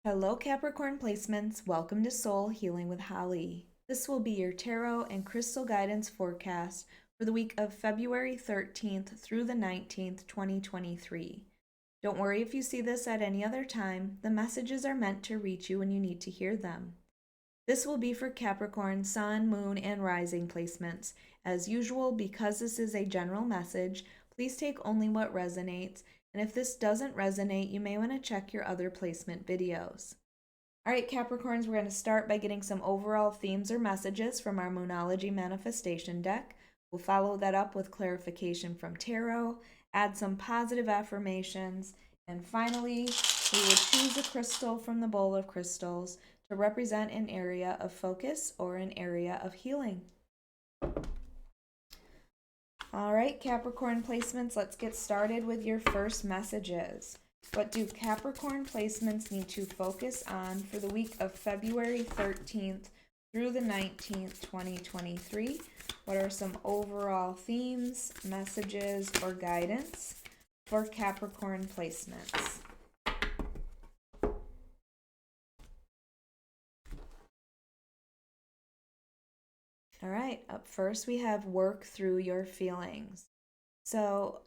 Hello, Capricorn placements. Welcome to Soul Healing with Holly. This will be your tarot and crystal guidance forecast for the week of February 13th through the 19th, 2023. Don't worry if you see this at any other time. The messages are meant to reach you when you need to hear them. This will be for Capricorn, Sun, Moon, and Rising placements. As usual, because this is a general message, please take only what resonates, and if this doesn't resonate, you may want to check your other placement videos. All right, Capricorns, we're going to start by getting some overall themes or messages from our Moonology Manifestation deck. We'll follow that up with clarification from tarot, add some positive affirmations, and finally, we will choose a crystal from the bowl of crystals to represent an area of focus or an area of healing. All right, Capricorn placements, let's get started with your first messages. What do Capricorn placements need to focus on for the week of February 13th through the 19th, 2023? What are some overall themes, messages, or guidance for Capricorn placements? All right, up first we have work through your feelings. So,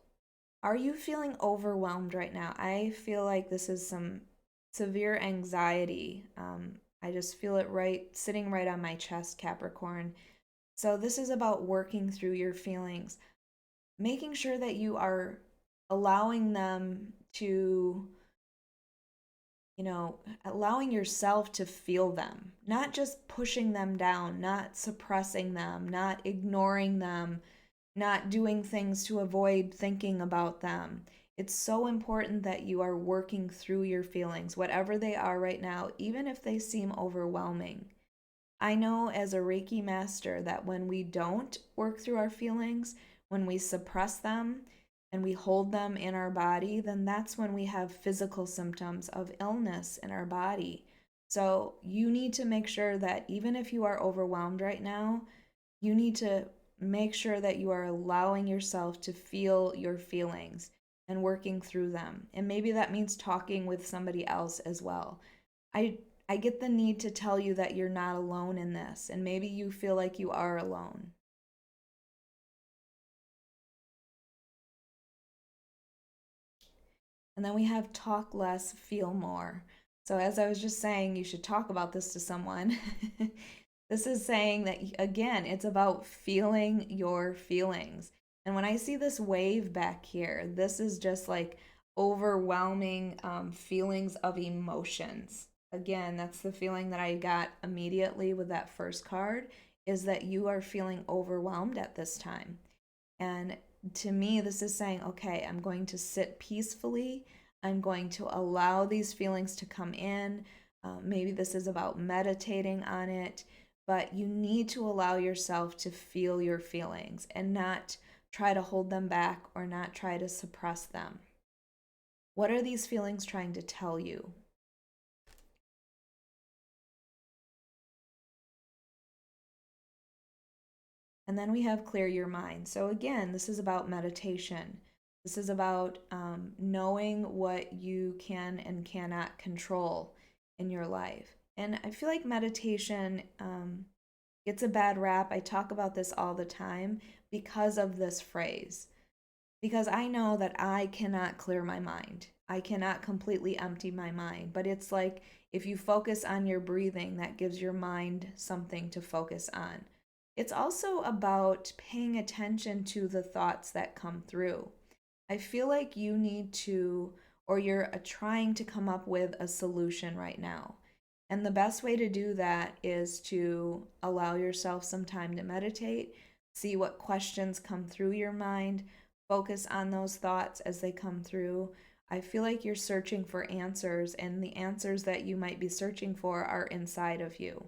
are you feeling overwhelmed right now? I feel like this is some severe anxiety. I just feel it sitting right on my chest, Capricorn. So, this is about working through your feelings, making sure that you are allowing them to allowing yourself to feel them, not just pushing them down, not suppressing them, not ignoring them, not doing things to avoid thinking about them. It's so important that you are working through your feelings, whatever they are right now, even if they seem overwhelming. I know as a Reiki master that when we don't work through our feelings, when we suppress them, and we hold them in our body, then that's when we have physical symptoms of illness in our body. So you need to make sure that even if you are overwhelmed right now, you need to make sure that you are allowing yourself to feel your feelings and working through them. And maybe that means talking with somebody else as well. I get the need to tell you that you're not alone in this, and maybe you feel like you are alone. And then we have talk less, feel more. So, as I was just saying, you should talk about this to someone. This is saying that, again, it's about feeling your feelings. And when I see this wave back here, this is just like overwhelming feelings of emotions. Again, that's the feeling that I got immediately with that first card, is that you are feeling overwhelmed at this time. And to me, this is saying, okay, I'm going to sit peacefully. I'm going to allow these feelings to come in. Maybe this is about meditating on it, but you need to allow yourself to feel your feelings and not try to hold them back or not try to suppress them. What are these feelings trying to tell you? And then we have clear your mind. So again, this is about meditation. This is about knowing what you can and cannot control in your life. And I feel like meditation gets a bad rap. I talk about this all the time because of this phrase. Because I know that I cannot clear my mind. I cannot completely empty my mind. But it's like if you focus on your breathing, that gives your mind something to focus on. It's also about paying attention to the thoughts that come through. I feel like you need to, or you're trying to come up with a solution right now. And the best way to do that is to allow yourself some time to meditate, see what questions come through your mind, focus on those thoughts as they come through. I feel like you're searching for answers, and the answers that you might be searching for are inside of you.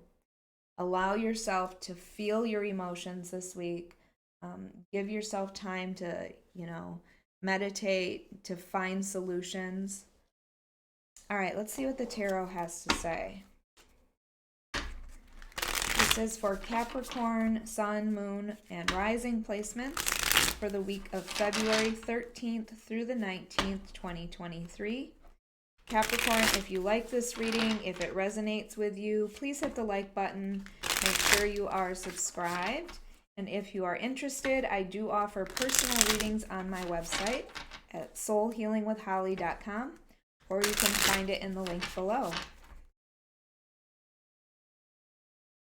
Allow yourself to feel your emotions this week. Give yourself time to, meditate, to find solutions. All right, let's see what the tarot has to say. This is for Capricorn, Sun, Moon, and Rising placements for the week of February 13th through the 19th, 2023. Capricorn, if you like this reading, if it resonates with you, please hit the like button. Make sure you are subscribed. And if you are interested, I do offer personal readings on my website at soulhealingwithholly.com, or you can find it in the link below.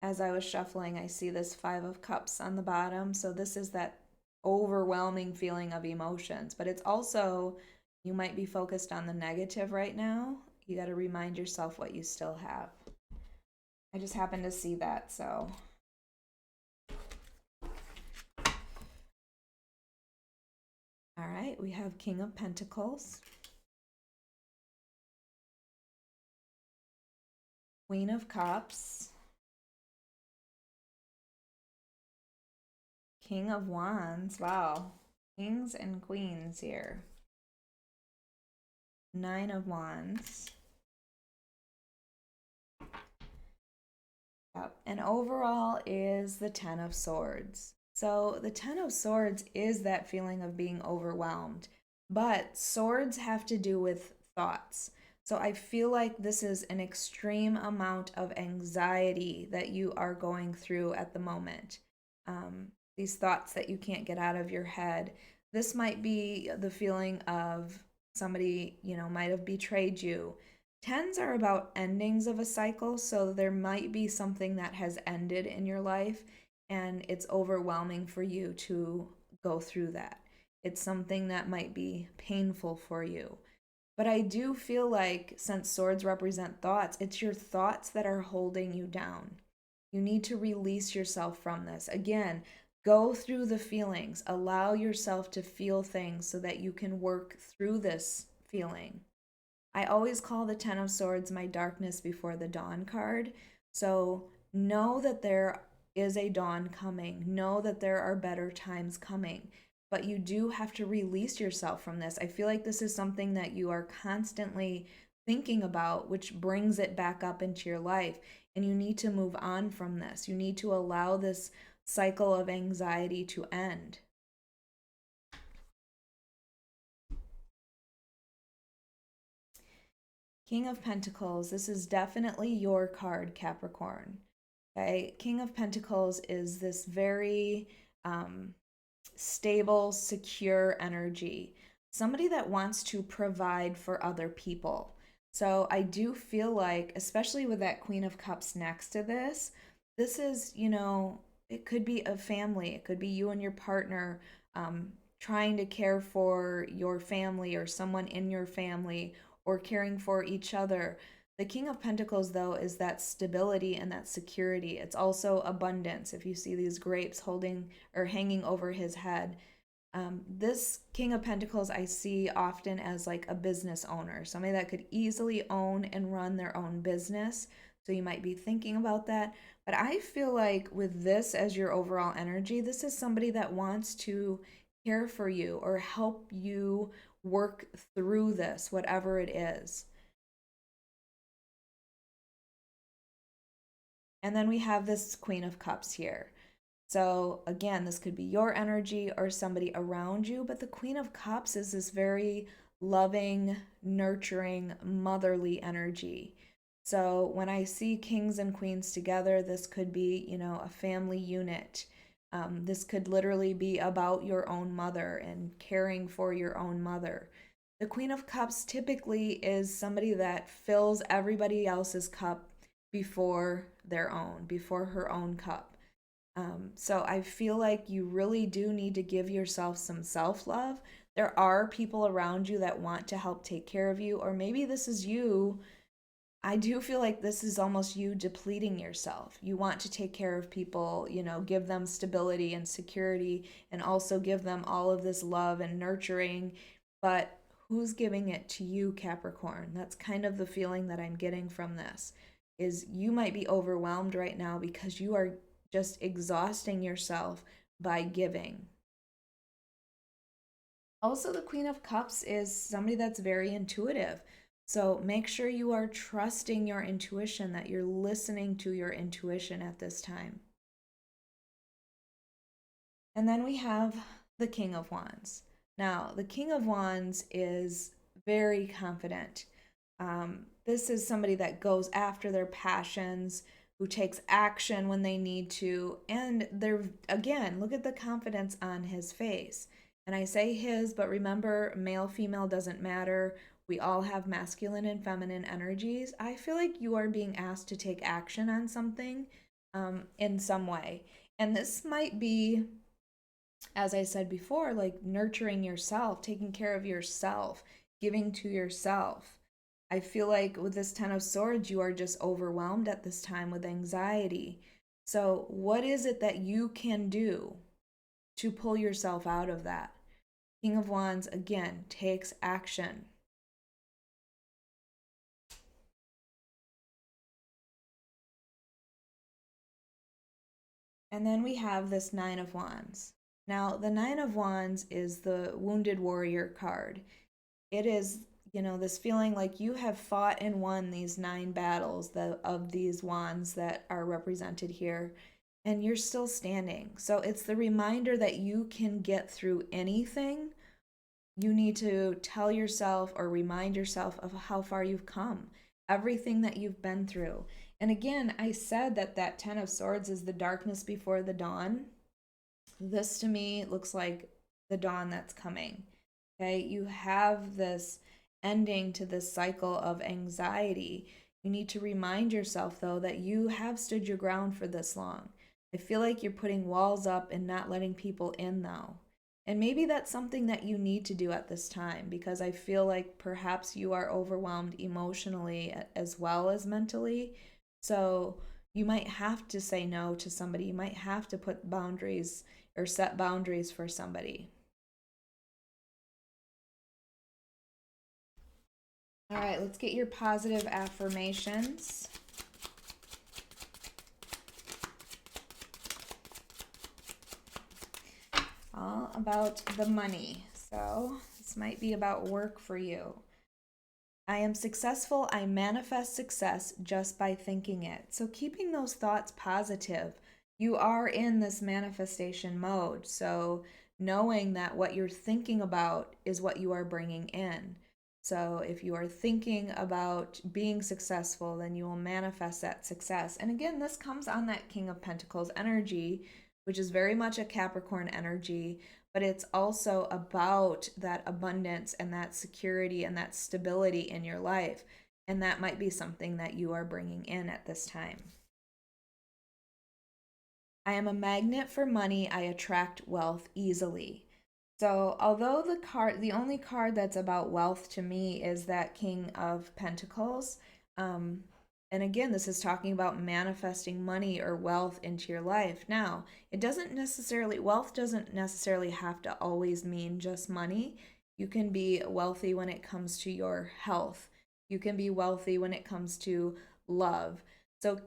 As I was shuffling, I see this Five of Cups on the bottom. So this is that overwhelming feeling of emotions, but it's also, you might be focused on the negative right now. You got to remind yourself what you still have. I just happened to see that, so. All right, we have King of Pentacles, Queen of Cups, King of Wands. Wow, kings and queens here. Nine of Wands. Yep. And overall is the Ten of Swords. So the Ten of Swords is that feeling of being overwhelmed, but swords have to do with thoughts. So I feel like this is an extreme amount of anxiety that you are going through at the moment. These thoughts that you can't get out of your head. This might be the feeling of somebody, might have betrayed you. Tens are about endings of a cycle, so there might be something that has ended in your life, and it's overwhelming for you to go through that. It's something that might be painful for you. But I do feel like, since swords represent thoughts, it's your thoughts that are holding you down. You need to release yourself from this. Again, go through the feelings. Allow yourself to feel things so that you can work through this feeling. I always call the Ten of Swords my darkness before the dawn card. So know that there is a dawn coming. Know that there are better times coming. But you do have to release yourself from this. I feel like this is something that you are constantly thinking about, which brings it back up into your life. And you need to move on from this. You need to allow this cycle of anxiety to end. King of Pentacles, this is definitely your card, Capricorn. Okay, King of Pentacles is this very stable, secure energy. Somebody that wants to provide for other people. So I do feel like, especially with that Queen of Cups next to this is, it could be a family. It could be you and your partner trying to care for your family or someone in your family, or caring for each other. The King of Pentacles, though, is that stability and that security. It's also abundance. If you see these grapes holding or hanging over his head, this King of Pentacles I see often as like a business owner, somebody that could easily own and run their own business. So you might be thinking about that. But I feel like with this as your overall energy, this is somebody that wants to care for you or help you work through this, whatever it is. And then we have this Queen of Cups here. So again, this could be your energy or somebody around you, but the Queen of Cups is this very loving, nurturing, motherly energy. So when I see kings and queens together, this could be, a family unit. This could literally be about your own mother and caring for your own mother. The Queen of Cups typically is somebody that fills everybody else's cup before their own, before her own cup. So I feel like you really do need to give yourself some self-love. There are people around you that want to help take care of you, or maybe this is you. I do feel like this is almost you depleting yourself. You want to take care of people, give them stability and security, and also give them all of this love and nurturing. But who's giving it to you, Capricorn? That's kind of the feeling that I'm getting from this, is you might be overwhelmed right now because you are just exhausting yourself by giving. Also, the Queen of Cups is somebody that's very intuitive. So make sure you are trusting your intuition, that you're listening to your intuition at this time. And then we have the King of Wands. Now, the King of Wands is very confident. This is somebody that goes after their passions, who takes action when they need to. And they're, again, look at the confidence on his face. And I say his, but remember, male, female doesn't matter. We all have masculine and feminine energies. I feel like you are being asked to take action on something in some way. And this might be, as I said before, like nurturing yourself, taking care of yourself, giving to yourself. I feel like with this Ten of Swords, you are just overwhelmed at this time with anxiety. So, what is it that you can do to pull yourself out of that? King of Wands, again, takes action. And then we have this Nine of Wands. Now, the Nine of Wands is the Wounded Warrior card. It is, this feeling like you have fought and won these 9 battles of these wands that are represented here, and you're still standing. So it's the reminder that you can get through anything. You need to tell yourself or remind yourself of how far you've come, everything that you've been through. And again, I said that Ten of Swords is the darkness before the dawn. This to me looks like the dawn that's coming. Okay, you have this ending to this cycle of anxiety. You need to remind yourself, though, that you have stood your ground for this long. I feel like you're putting walls up and not letting people in, though. And maybe that's something that you need to do at this time, because I feel like perhaps you are overwhelmed emotionally as well as mentally. So you might have to say no to somebody. You might have to put boundaries or set boundaries for somebody. All right, let's get your positive affirmations. All about the money. So this might be about work for you. I am successful. I manifest success just by thinking it. So keeping those thoughts positive. You are in this manifestation mode. So knowing that what you're thinking about is what you are bringing in. So if you are thinking about being successful, then you will manifest that success. And again, this comes on that King of Pentacles energy, which is very much a Capricorn energy, but it's also about that abundance and that security and that stability in your life. And that might be something that you are bringing in at this time. I am a magnet for money. I attract wealth easily. So, although the only card that's about wealth to me is that King of Pentacles, and again, this is talking about manifesting money or wealth into your life. Now, wealth doesn't necessarily have to always mean just money. You can be wealthy when it comes to your health. You can be wealthy when it comes to love. So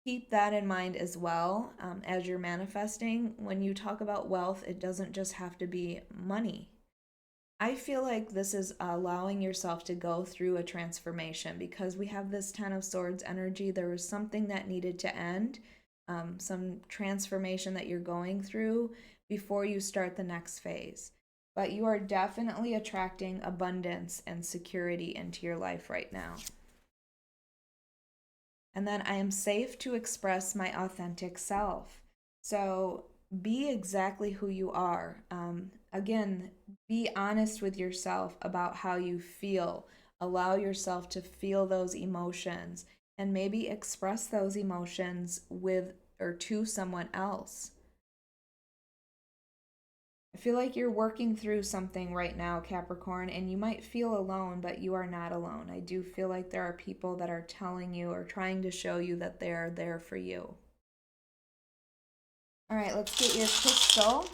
keep that in mind as well as you're manifesting. When you talk about wealth, it doesn't just have to be money. I feel like this is allowing yourself to go through a transformation because we have this Ten of Swords energy. There was something that needed to end, some transformation that you're going through before you start the next phase. But you are definitely attracting abundance and security into your life right now. And then I am safe to express my authentic self. So be exactly who you are. Again, be honest with yourself about how you feel. Allow yourself to feel those emotions and maybe express those emotions with or to someone else. I feel like you're working through something right now, Capricorn, and you might feel alone, but you are not alone. I do feel like there are people that are telling you or trying to show you that they are there for you. All right, let's get your crystal.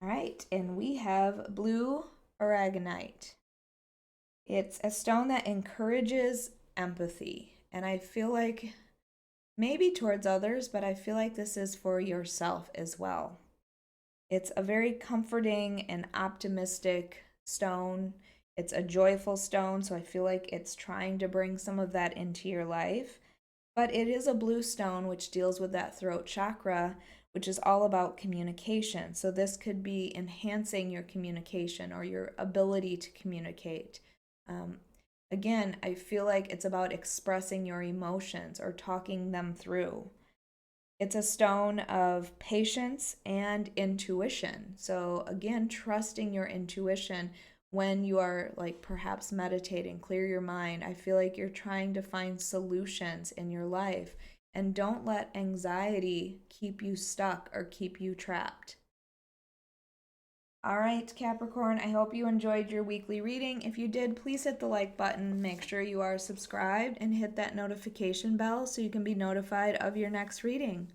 All right, and we have blue aragonite. It's a stone that encourages empathy, and I feel like maybe towards others, but I feel like this is for yourself as well. It's a very comforting and optimistic stone. It's a joyful stone, so I feel like it's trying to bring some of that into your life. But it is a blue stone, which deals with that throat chakra, which is all about communication. So this could be enhancing your communication or your ability to communicate. Again, I feel like it's about expressing your emotions or talking them through. It's a stone of patience and intuition. So, again, trusting your intuition when you are like perhaps meditating, clear your mind. I feel like you're trying to find solutions in your life, and don't let anxiety keep you stuck or keep you trapped. All right, Capricorn, I hope you enjoyed your weekly reading. If you did, please hit the like button. Make sure you are subscribed and hit that notification bell so you can be notified of your next reading.